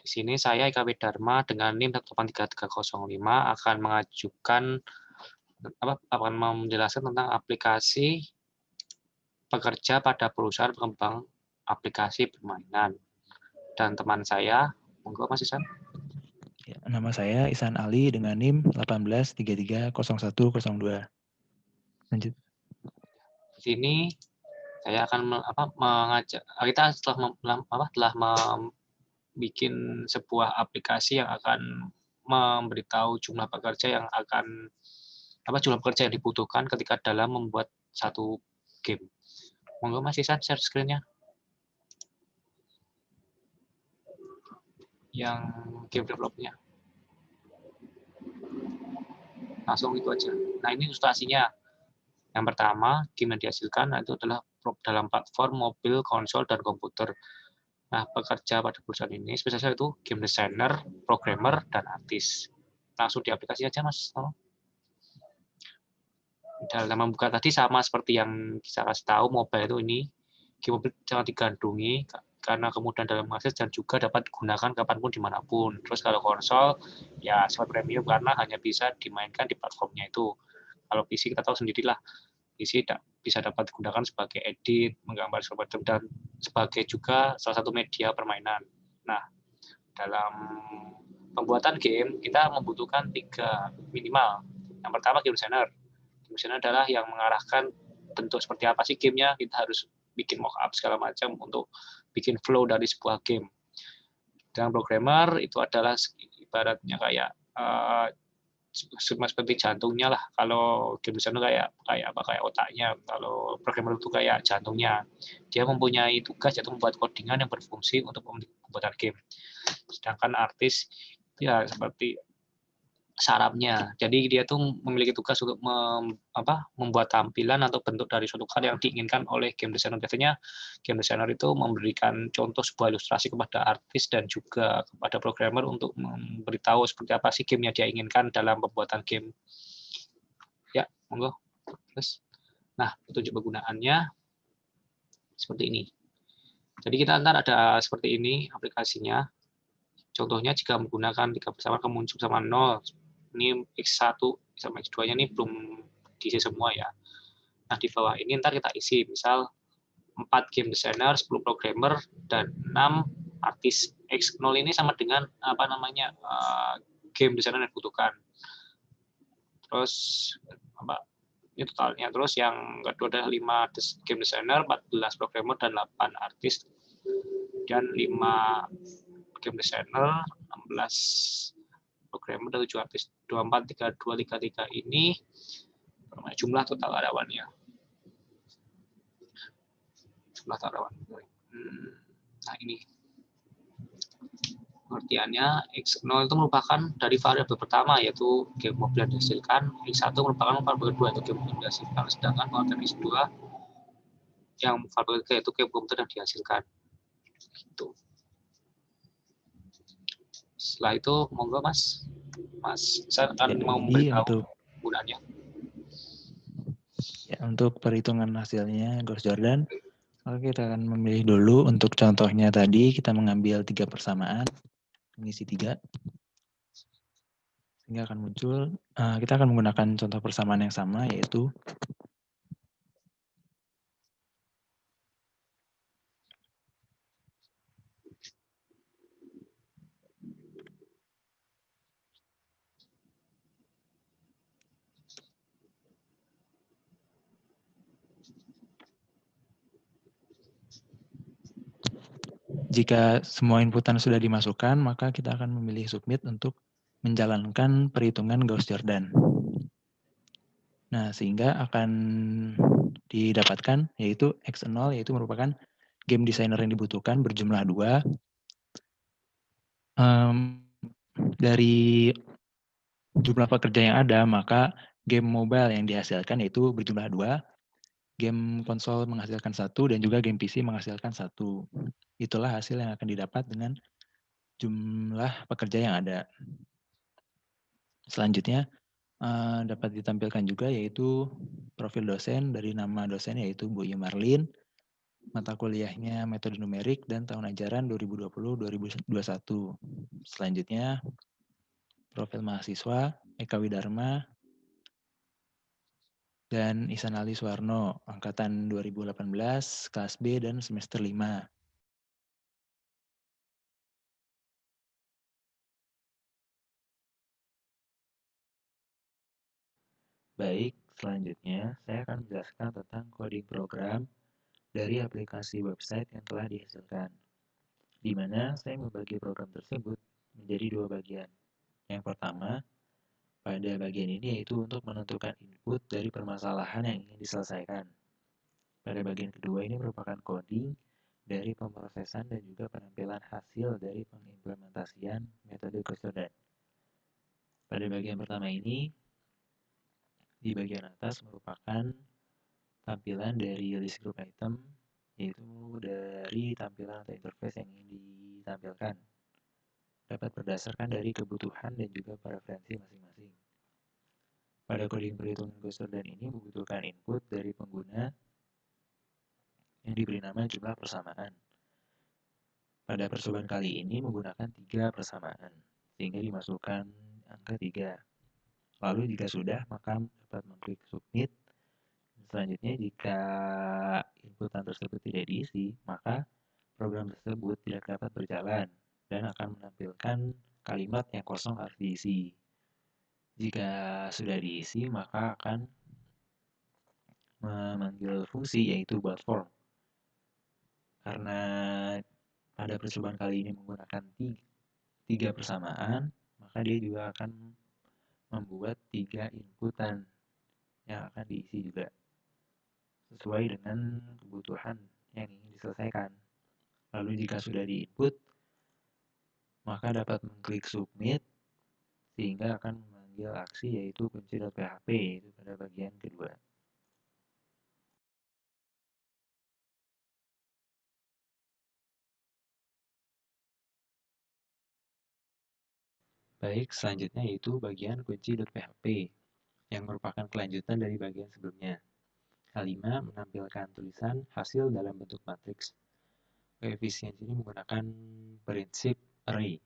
Di sini saya Ika Dharma dengan NIM 1830305 akan menjelaskan tentang aplikasi pekerja pada perusahaan pengembang aplikasi permainan. Dan teman saya, monggo Mas Isan. Ya, nama saya Ihsan Ali dengan NIM 18330102. Lanjut. Di sini saya akan mengajak kita telah bikin sebuah aplikasi yang akan memberitahu jumlah pekerja yang akan jumlah pekerja yang dibutuhkan ketika dalam membuat satu game. Monggo Mas Isan share screen-nya. Yang game develop-nya. Langsung itu aja. Nah, ini ilustrasinya. Yang pertama, game yang dihasilkan itu adalah dalam platform mobil, konsol, dan komputer. Nah, pekerja pada perusahaan ini spesialisnya itu game designer, programmer, dan artis. Langsung di aplikasi aja, Mas. Dalam membuka tadi sama seperti yang kita kasih tahu, mobile itu ini game mobil jangan digandrungi karena kemudian dalam mengakses dan juga dapat digunakan kapanpun dimanapun. Terus kalau konsol ya sifat premium karena hanya bisa dimainkan di platformnya itu. Kalau PC kita tahu sendirilah, PC bisa dapat digunakan sebagai edit, menggambar segala macam dan sebagai juga salah satu media permainan. Nah, dalam pembuatan game kita membutuhkan 3 minimal. Yang pertama game designer. Game designer adalah yang mengarahkan bentuk seperti apa sih gamenya, kita harus bikin mock-up segala macam untuk bikin flow dari sebuah game. Dan programmer itu adalah ibaratnya kayak seperti jantungnya lah. Kalau game designer kayak otaknya, kalau programmer itu kayak jantungnya. Dia mempunyai tugas yaitu membuat codingan yang berfungsi untuk pembuatan game. Sedangkan artis ya seperti sarafnya. Jadi dia tuh memiliki tugas untuk membuat tampilan atau bentuk dari suatu karya yang diinginkan oleh game designer. Biasanya game designer itu memberikan contoh sebuah ilustrasi kepada artis dan juga kepada programmer untuk memberitahu seperti apa sih game yang dia inginkan dalam pembuatan game. Ya, monggo. Terus, nah petunjuk penggunaannya seperti ini. Jadi kita ntar ada seperti ini aplikasinya. Contohnya jika menggunakan 3 persamaan kemuncul sama 0, ini X1 sama X2-nya ini belum diisi semua ya. Nah, di bawah ini ntar kita isi, misal 4 game designer, 10 programmer, dan 6 artis. X0 ini sama dengan game designer yang dibutuhkan. Terus ini totalnya. Terus yang kedua adalah 5 game designer, 14 programmer, dan 8 artis. Dan 5 game designer, 16 programmer, dan 7 artis. 24, 32, 33 ini jumlah total karyawannya. Jumlah karyawan. Nah, ini pengertiannya. X0 itu merupakan dari variabel pertama, yaitu game mobil yang dihasilkan. X1 merupakan variabel kedua, yaitu game mobil yang dihasilkan. Sedangkan pengertian X2 yang variabel ketiga, yaitu game komputer yang dihasilkan. Gitu. Setelah itu, monggo Mas. Saya akan mau memberitahu gunanya. Ya, untuk perhitungan hasilnya, Ghost Jordan, oke, kita akan memilih dulu untuk contohnya tadi, kita mengambil 3 persamaan, mengisi 3. Sehingga akan muncul, kita akan menggunakan contoh persamaan yang sama, yaitu jika semua inputan sudah dimasukkan, maka kita akan memilih submit untuk menjalankan perhitungan Gauss Jordan. Nah, sehingga akan didapatkan yaitu X0, yaitu merupakan game designer yang dibutuhkan berjumlah 2. Dari jumlah pekerja yang ada, maka game mobile yang dihasilkan yaitu berjumlah 2. Game konsol menghasilkan 1 dan juga game PC menghasilkan 1. Itulah hasil yang akan didapat dengan jumlah pekerja yang ada. Selanjutnya dapat ditampilkan juga yaitu profil dosen dari nama dosen yaitu Bu Yumarlin. mata kuliahnya metode numerik dan tahun ajaran 2020-2021. Selanjutnya, profil mahasiswa Eka Widarma dan Isanali Suwarno, angkatan 2018, kelas B dan semester 5. Baik, selanjutnya saya akan menjelaskan tentang coding program dari aplikasi website yang telah dihasilkan, di mana saya membagi program tersebut menjadi dua bagian. Yang pertama, pada bagian ini yaitu untuk menentukan input dari permasalahan yang ingin diselesaikan. Pada bagian kedua ini merupakan coding dari pemrosesan dan juga penampilan hasil dari pengimplementasian metode Gauss-Jordan. Pada bagian pertama ini, di bagian atas merupakan tampilan dari list group item, yaitu dari tampilan atau interface yang ingin ditampilkan. Dapat berdasarkan dari kebutuhan dan juga preferensi masing-masing. Pada coding perhitungan Gauss-Jordan ini membutuhkan input dari pengguna yang diberi nama jumlah persamaan. Pada percobaan kali ini menggunakan 3 persamaan, sehingga dimasukkan angka 3. Lalu jika sudah, maka dapat mengklik submit. Selanjutnya, jika inputan tersebut tidak diisi, maka program tersebut tidak dapat berjalan dan akan menampilkan kalimat yang kosong harus diisi. Jika sudah diisi, maka akan memanggil fungsi yaitu buat form. Karena pada percobaan kali ini menggunakan 3 persamaan, maka dia juga akan membuat 3 inputan yang akan diisi juga sesuai dengan kebutuhan yang ingin diselesaikan. Lalu jika sudah di-input, maka dapat mengklik submit sehingga akan memanggil aksi yaitu kunci.php, yaitu pada bagian kedua. Baik, selanjutnya yaitu bagian kunci.php yang merupakan kelanjutan dari bagian sebelumnya. Kelima, menampilkan tulisan hasil dalam bentuk matriks. Koefisien ini menggunakan prinsip array.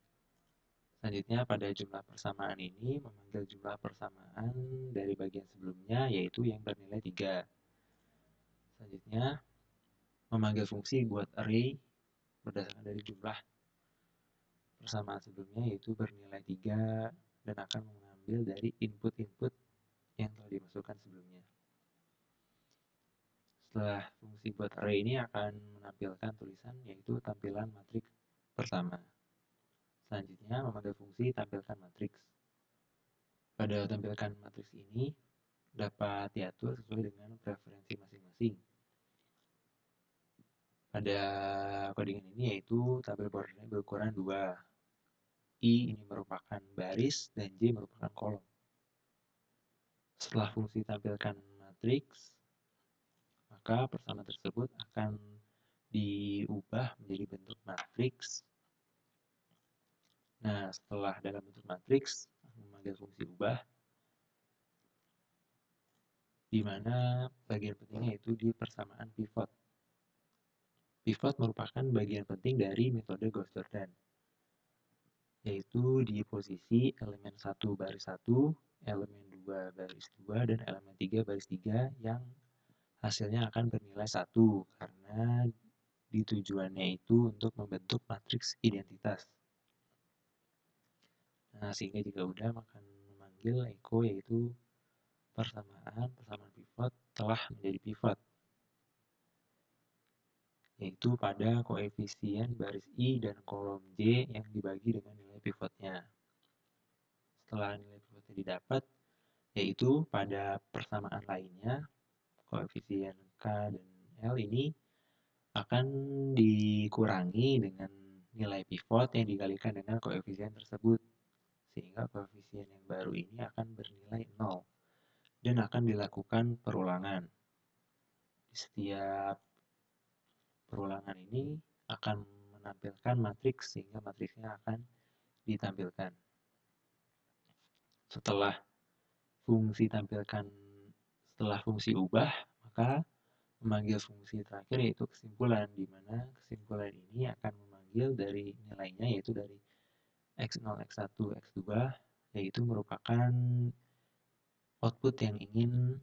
Selanjutnya pada jumlah persamaan ini memanggil jumlah persamaan dari bagian sebelumnya yaitu yang bernilai 3. Selanjutnya memanggil fungsi buat array berdasarkan dari jumlah persamaan sebelumnya yaitu bernilai 3 dan akan mengambil dari input-input yang telah dimasukkan sebelumnya. Setelah fungsi buat array ini akan menampilkan tulisan yaitu tampilan matriks pertama. Selanjutnya memanggil fungsi tampilkan matriks. Pada tampilkan matriks ini dapat diatur sesuai dengan preferensi masing-masing. Pada codingan ini yaitu tabel bordernya berukuran 2. I ini merupakan baris dan J merupakan kolom. Setelah fungsi tampilkan matriks, maka persamaan tersebut akan diubah menjadi bentuk matriks. Nah, setelah dalam bentuk matriks, memanggil fungsi ubah, di mana bagian pentingnya yaitu di persamaan pivot. Pivot merupakan bagian penting dari metode Gauss-Jordan, yaitu di posisi elemen 1 baris 1, elemen 2 baris 2, dan elemen 3 baris 3 yang hasilnya akan bernilai 1 karena tujuannya itu untuk membentuk matriks identitas. Nah, sehingga jika udah akan memanggil echo yaitu persamaan pivot telah menjadi pivot, yaitu pada koefisien baris I dan kolom J yang dibagi dengan nilai pivotnya. Setelah nilai pivotnya didapat, yaitu pada persamaan lainnya, koefisien K dan L ini akan dikurangi dengan nilai pivot yang dikalikan dengan koefisien tersebut. Sehingga koefisien yang baru ini akan bernilai 0 dan akan dilakukan perulangan. Di setiap perulangan ini akan menampilkan matriks sehingga matriksnya akan ditampilkan. Setelah fungsi ubah, maka memanggil fungsi terakhir yaitu kesimpulan, di mana kesimpulan ini akan memanggil dari nilainya yaitu dari X0, X1, X2, yaitu merupakan output yang ingin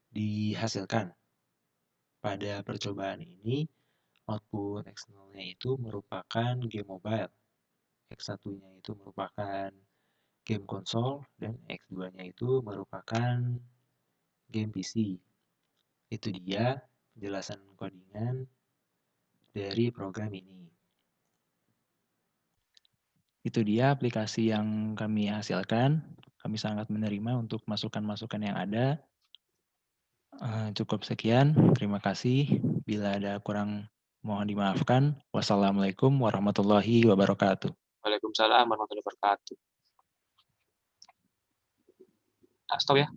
dihasilkan. Pada percobaan ini, output X0-nya itu merupakan game mobile, X1-nya itu merupakan game konsol, dan X2-nya itu merupakan game PC. Itu dia penjelasan codingan dari program ini. Itu dia aplikasi yang kami hasilkan. Kami sangat menerima untuk masukan-masukan yang ada. Cukup sekian. Terima kasih. Bila ada kurang mohon dimaafkan. Wassalamualaikum warahmatullahi wabarakatuh. Waalaikumsalam warahmatullahi wabarakatuh. Stop ya.